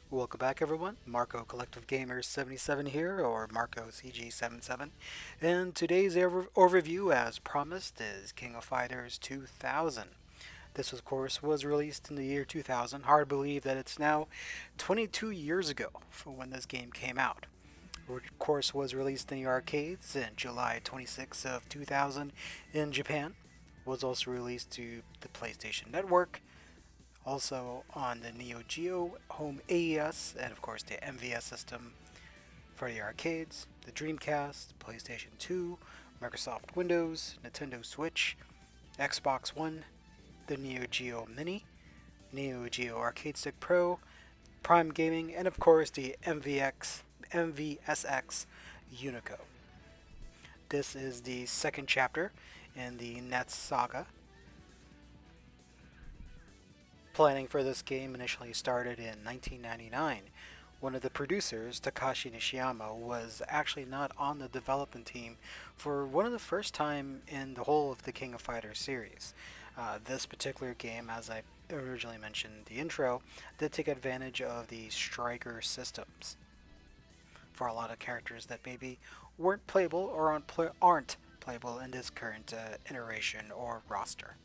Welcome back, everyone. Marco Collective Gamers 77 here, or Marco CG77. And today's overview, as promised, is King of Fighters 2000. This, of course, was released in the year 2000. Hard to believe that it's now 22 years ago from when this game came out. Of course, was released in the arcades in July 26 of 2000 in Japan. Was also released to the PlayStation Network, also on the Neo Geo, Home AES, and of course the MVS system for the arcades, the Dreamcast, PlayStation 2, Microsoft Windows, Nintendo Switch, Xbox One, the Neo Geo Mini, Neo Geo Arcade Stick Pro, Prime Gaming, and of course the MVSX Unico. This is the second chapter in the NETS saga. Planning for this game initially started in 1999. One of the producers, Takashi Nishiyama, was actually not on the development team for one of the first time in the whole of the King of Fighters series. This particular game, as I originally mentioned in the intro, did take advantage of the striker systems for a lot of characters that maybe weren't playable or aren't playable in this current iteration or roster.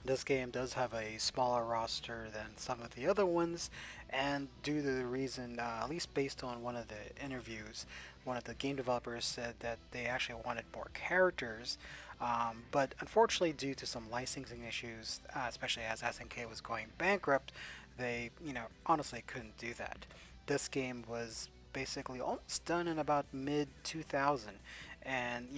This game does have a smaller roster than some of the other ones, and due to the reason, at least based on one of the interviews, one of the game developers said that they actually wanted more characters, but unfortunately, due to some licensing issues, especially as SNK was going bankrupt, they, honestly couldn't do that. This game was basically almost done in about mid 2000, and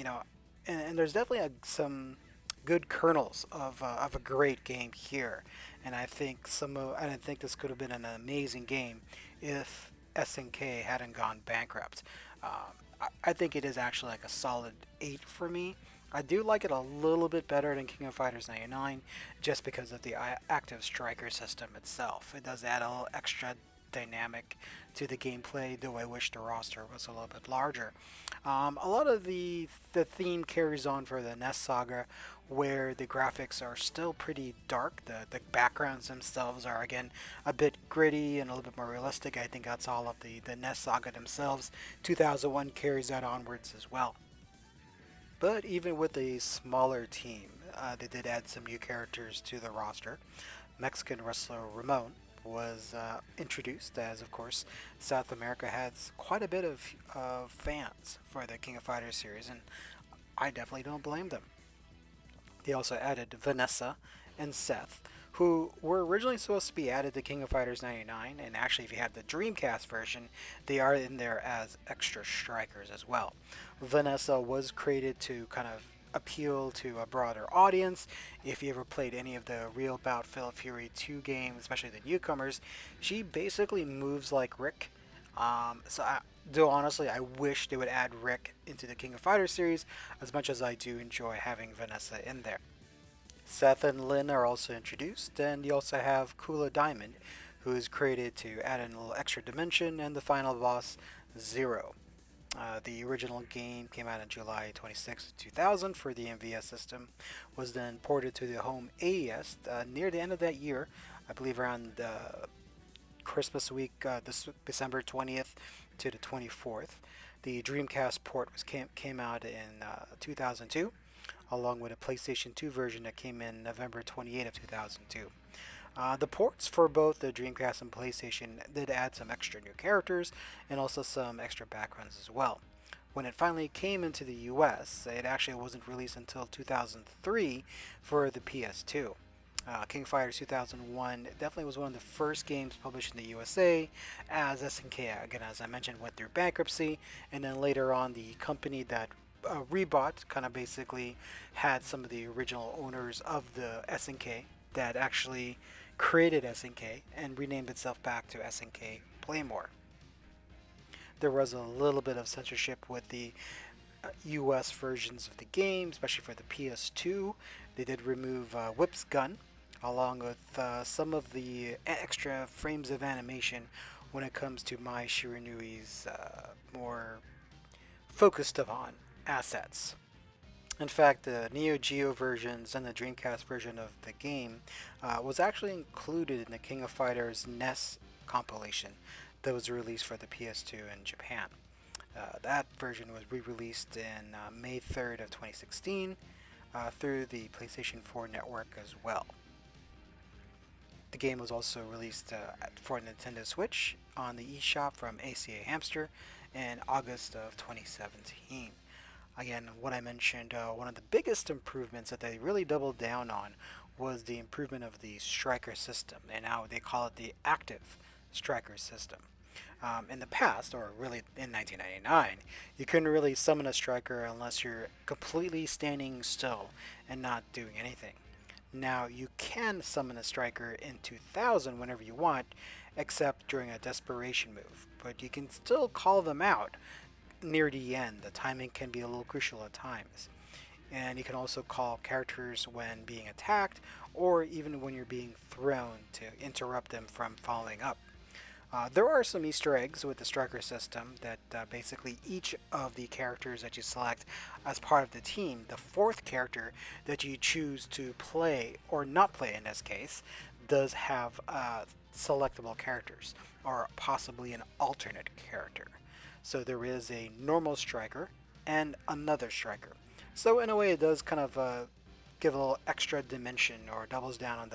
and there's definitely some good kernels of a great game here, and I think this could have been an amazing game if SNK hadn't gone bankrupt. I think it is actually like a solid 8 for me. I do like it a little bit better than King of Fighters 99 just because of the active striker system itself. It does add a little extra dynamic to the gameplay, though I wish the roster was a little bit larger. A lot of the theme carries on for the NES saga, where the graphics are still pretty dark. The backgrounds themselves are again a bit gritty and a little bit more realistic. I think that's all of the NES saga themselves. 2001 carries that onwards as well. But even with a smaller team, they did add some new characters to the roster. Mexican wrestler Ramon was introduced, as of course South America has quite a bit of fans for the King of Fighters series, and I definitely don't blame them. They also added Vanessa and Seth, who were originally supposed to be added to King of Fighters 99, and actually, if you have the Dreamcast version, they are in there as extra strikers as well. Vanessa was created to kind of appeal to a broader audience. If you ever played any of the Real Bout Fatal Fury 2 games, especially the newcomers, she basically moves like Rick. Though honestly, I wish they would add Rick into the King of Fighters series as much as I do enjoy having Vanessa in there. Seth and Lynn are also introduced, and you also have Kula Diamond, who is created to add in a little extra dimension, and the final boss, Zero. The original game came out on July 26, 2000 for the MVS system, was then ported to the home AES near the end of that year, I believe around Christmas week, this December 20th to the 24th. The Dreamcast port came out in 2002, along with a PlayStation 2 version that came in November 28th of 2002. The ports for both the Dreamcast and PlayStation did add some extra new characters and also some extra backgrounds as well. When it finally came into the US, it actually wasn't released until 2003 for the PS2. King of Fighters 2001 definitely was one of the first games published in the USA, as SNK, again, as I mentioned, went through bankruptcy, and then later on, the company that Rebot kind of basically had some of the original owners of the SNK that actually created SNK and renamed itself back to SNK Playmore. There was a little bit of censorship with the US versions of the game, especially for the PS2. They did remove Whip's gun, along with some of the extra frames of animation when it comes to Mai Shiranui's more focused upon assets. In fact, the Neo Geo versions and the Dreamcast version of the game was actually included in the King of Fighters NES compilation that was released for the PS2 in Japan. That version was re-released in May 3rd of 2016 through the PlayStation 4 network as well. The game was also released for Nintendo Switch on the eShop from ACA Hamster in August of 2017. Again, what I mentioned, one of the biggest improvements that they really doubled down on was the improvement of the striker system, and now they call it the active striker system. In the past, or really in 1999, you couldn't really summon a striker unless you're completely standing still and not doing anything. Now, you can summon a striker in 2000 whenever you want, except during a desperation move, but you can still call them out near the end. The timing can be a little crucial at times. And you can also call characters when being attacked or even when you're being thrown to interrupt them from following up. There are some Easter eggs with the striker system that basically each of the characters that you select as part of the team, the fourth character that you choose to play or not play in this case, does have selectable characters or possibly an alternate character. So there is a normal striker and another striker. So in a way, it does kind of give a little extra dimension or doubles down on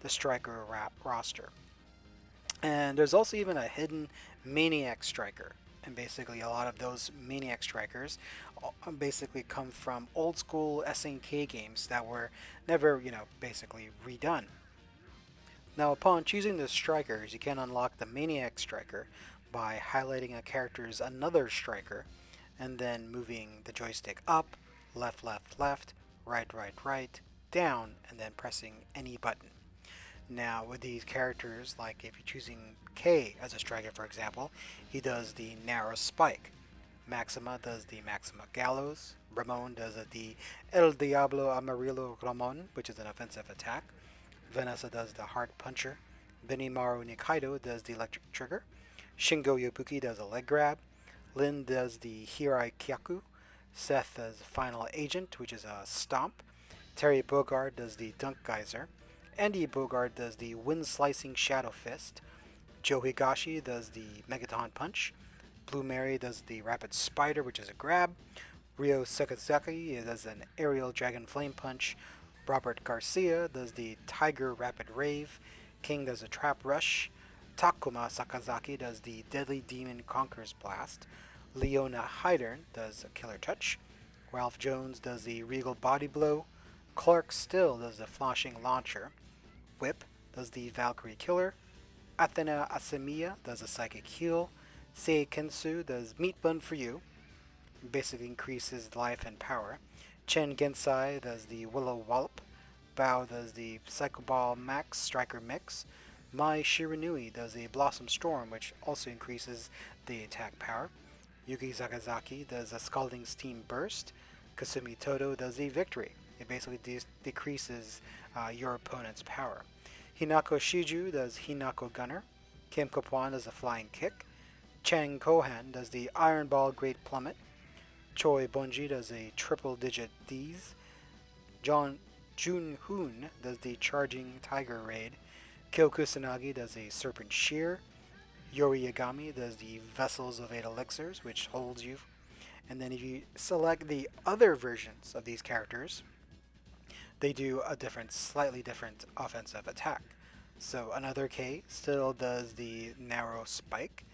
the striker roster. And there's also even a hidden Maniac striker. And basically, a lot of those Maniac strikers basically come from old school SNK games that were never, basically redone. Now, upon choosing the strikers, you can unlock the Maniac striker by highlighting a character's another striker and then moving the joystick up, left, left, left, right, right, right, down, and then pressing any button. Now, with these characters, like if you're choosing K as a striker, for example, he does the narrow spike. Maxima does the Maxima Gallows. Ramon does the El Diablo Amarillo Ramon, which is an offensive attack. Vanessa does the Hard Puncher. Benimaru Nikaido does the Electric Trigger. Shingo Yobuki does a Leg Grab. Lin does the Hirai Kyaku. Seth does Final Agent, which is a Stomp. Terry Bogard does the Dunk Geyser. Andy Bogard does the Wind Slicing Shadow Fist. Joe Higashi does the Megaton Punch. Blue Mary does the Rapid Spider, which is a grab. Ryo Sakazaki does an Aerial Dragon Flame Punch. Robert Garcia does the Tiger Rapid Rave. King does a Trap Rush. Takuma Sakazaki does the Deadly Demon Conqueror's Blast. Leona Hydern does a Killer Touch. Ralph Jones does the Regal Body Blow. Clark Still does the Flashing Launcher. Whip does the Valkyrie Killer. Athena Asemiya does a Psychic Heal. Sei Kensu does Meat Bun for You. Basically increases life and power. Chen Gensai does the Willow Wallop. Bao does the Psycho Ball Max Striker Mix. Mai Shiranui does the Blossom Storm, which also increases the attack power. Yuki Sakazaki does a Scalding Steam Burst. Kasumi Todo does the Victory. It basically decreases your opponent's power. Hinako Shiju does Hinako Gunner. Kim Kopuan does a Flying Kick. Chang Kohan does the Iron Ball Great Plummet. Choi Bonji does a Triple Digit D's. Jun Hoon does the Charging Tiger Raid. Kyo Kusanagi does a Serpent Shear. Yori Yagami does the Vessels of Eight Elixirs, which holds you. And then if you select the other versions of these characters, they do a slightly different offensive attack. So another K still does the narrow spike.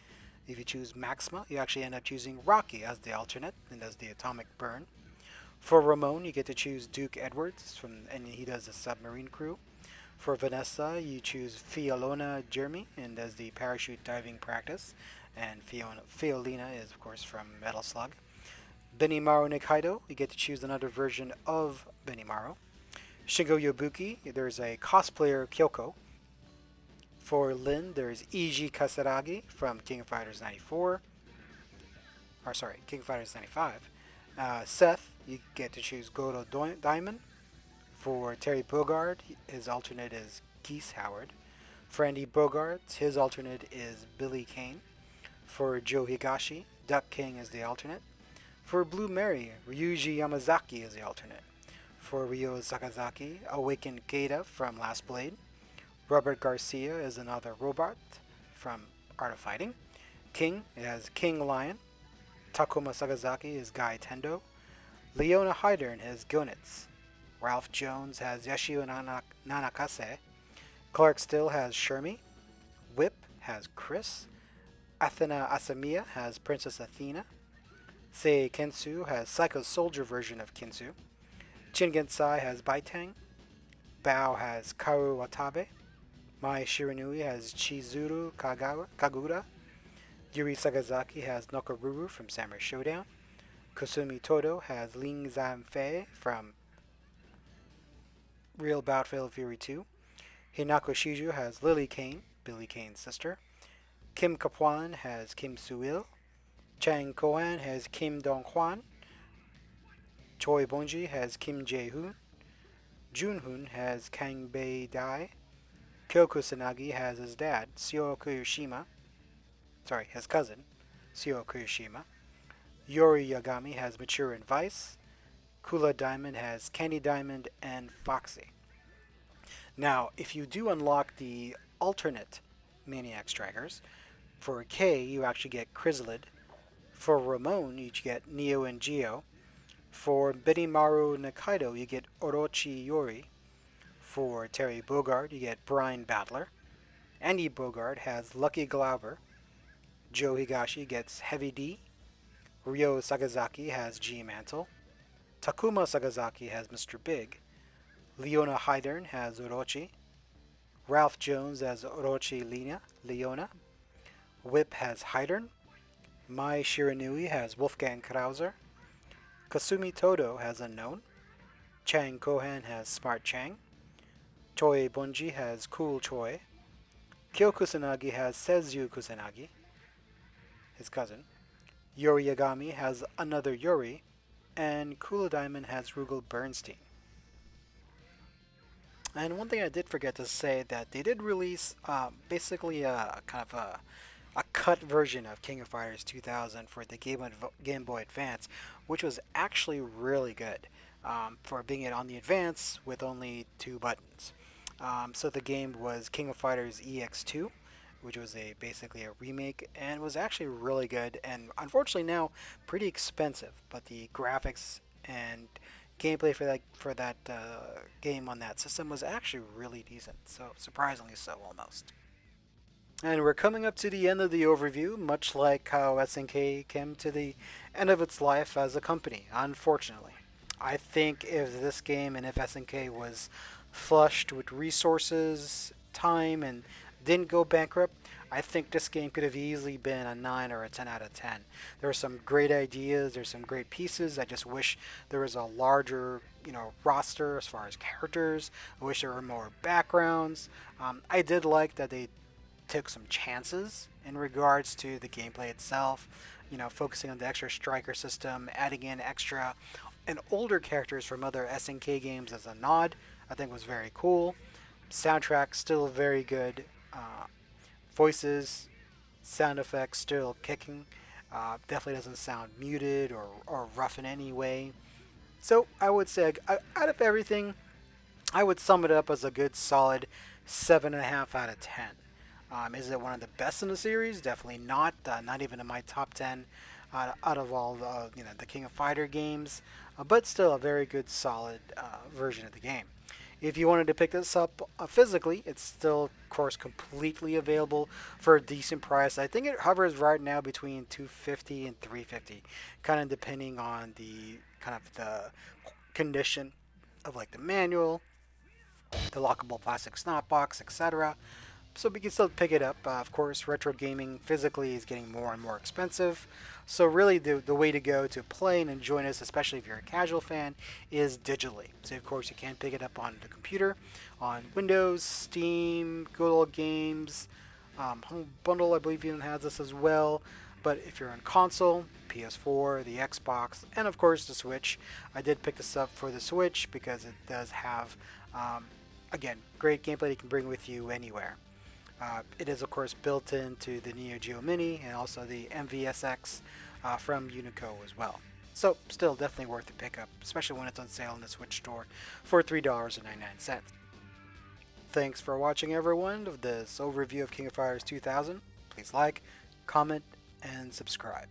If you choose Maxima, you actually end up choosing Rocky as the alternate and does the atomic burn. For Ramon, you get to choose Duke Edwards, and he does the submarine crew. For Vanessa, you choose Fiolona Jeremy and does the parachute diving practice. And Fiolina is, of course, from Metal Slug. Benimaru Nikaido, you get to choose another version of Benimaru. Shingo Yobuki, there's a cosplayer Kyoko. For Lin, there's Eiji Kasaragi from King of Fighters 94. King of Fighters 95. Seth, you get to choose Godo Diamond. For Terry Bogard, his alternate is Geese Howard. For Andy Bogart, his alternate is Billy Kane. For Joe Higashi, Duck King is the alternate. For Blue Mary, Ryuji Yamazaki is the alternate. For Ryo Sakazaki, Awakened Geida from Last Blade. Robert Garcia is another robot from Art of Fighting. King as King Lion. Takuma Sagasaki as Guy Tendo. Leona Hydern as Gonitz. Ralph Jones has Yashio Nanakase. Clark Still has Shermie. Whip has Chris. Athena Asamiya has Princess Athena. Sei Kensu has Psycho Soldier version of Kensu. Shingensai has Baitang. Bao has Kaoru Watabe. Mai Shiranui has Chizuru Kagura. Yuri Sagasaki has Nokoruru from Samurai Showdown. Kusumi Todo has Ling Zanfei from Real Battlefield Fury 2. Hinako Shiju has Lily Kane, Billy Kane's sister. Kim Kapwan has Kim Soo-il. Chang Koan has Kim Dong-hwan. Choi Bonji has Kim Jae-hoon. Junhoon has Kang Bei-dai. Kyoko Sanagi has his dad, Seo Kuyoshima. Sorry, his cousin, Seo Kuyoshima. Yori Yagami has Mature and Vice. Kula Diamond has Candy Diamond and Foxy. Now, if you do unlock the alternate Maniac Strikers, for K you actually get Chrysalid. For Ramon you get Neo and Geo. For Benimaru Nakaido you get Orochi Yori. For Terry Bogard you get Brian Battler. Andy Bogard has Lucky Glauber. Joe Higashi gets Heavy D. Ryo Sagasaki has G Mantle. Takuma Sagasaki has Mr. Big. Leona Hydern has Orochi. Ralph Jones has Orochi Leona. Whip has Hydern. Mai Shiranui has Wolfgang Krauser. Kasumi Todo has Unknown. Chang Kohan has Smart Chang. Choi Bonji has Cool Choi. Kyo Kusanagi has Seizu Kusanagi, his cousin. Yori Yagami has Another Yori. And Kula Diamond has Rugal Bernstein. And one thing I did forget to say that they did release basically a kind of a cut version of King of Fighters 2000 for the Game Boy Advance, which was actually really good for being it on the Advance with only 2 buttons. So the game was King of Fighters EX2, which was basically a remake and was actually really good and unfortunately now pretty expensive. But the graphics and gameplay for that game on that system was actually really decent. So surprisingly so, almost. And we're coming up to the end of the overview, much like how SNK came to the end of its life as a company, unfortunately. I think if this game and if SNK was flushed with resources, time, and didn't go bankrupt, I think this game could have easily been a 9 or a 10 out of 10. There are some great ideas, there's some great pieces. I just wish there was a larger, roster as far as characters. I wish there were more backgrounds. I did like that they took some chances in regards to the gameplay itself, focusing on the extra striker system, adding in extra and older characters from other SNK games as a nod. I think was very cool. Soundtrack still very good. Voices, sound effects still kicking. Definitely doesn't sound muted or rough in any way. So I would say out of everything, I would sum it up as a good solid 7.5 out of 10. Is it one of the best in the series? Definitely not. Not even in my top 10 out of all the King of Fighter games. But still a very good solid version of the game. If you wanted to pick this up physically, it's still, of course, completely available for a decent price. I think it hovers right now between $250 and $350, kind of depending on the condition of like the manual, the lockable plastic snap box, etc. So we can still pick it up. Of course, retro gaming physically is getting more and more expensive. So really the way to go to play and enjoy this, especially if you're a casual fan, is digitally. So of course you can pick it up on the computer, on Windows, Steam, Good Old Games, Home Bundle I believe even has this as well. But if you're on console, PS4, the Xbox, and of course the Switch, I did pick this up for the Switch because it does have, again, great gameplay you can bring with you anywhere. It is, of course, built into the Neo Geo Mini and also the MVSX from Unico as well. So, still definitely worth the pickup, especially when it's on sale in the Switch store for $3.99. Thanks for watching, everyone, of this overview of King of Fighters 2000. Please like, comment, and subscribe.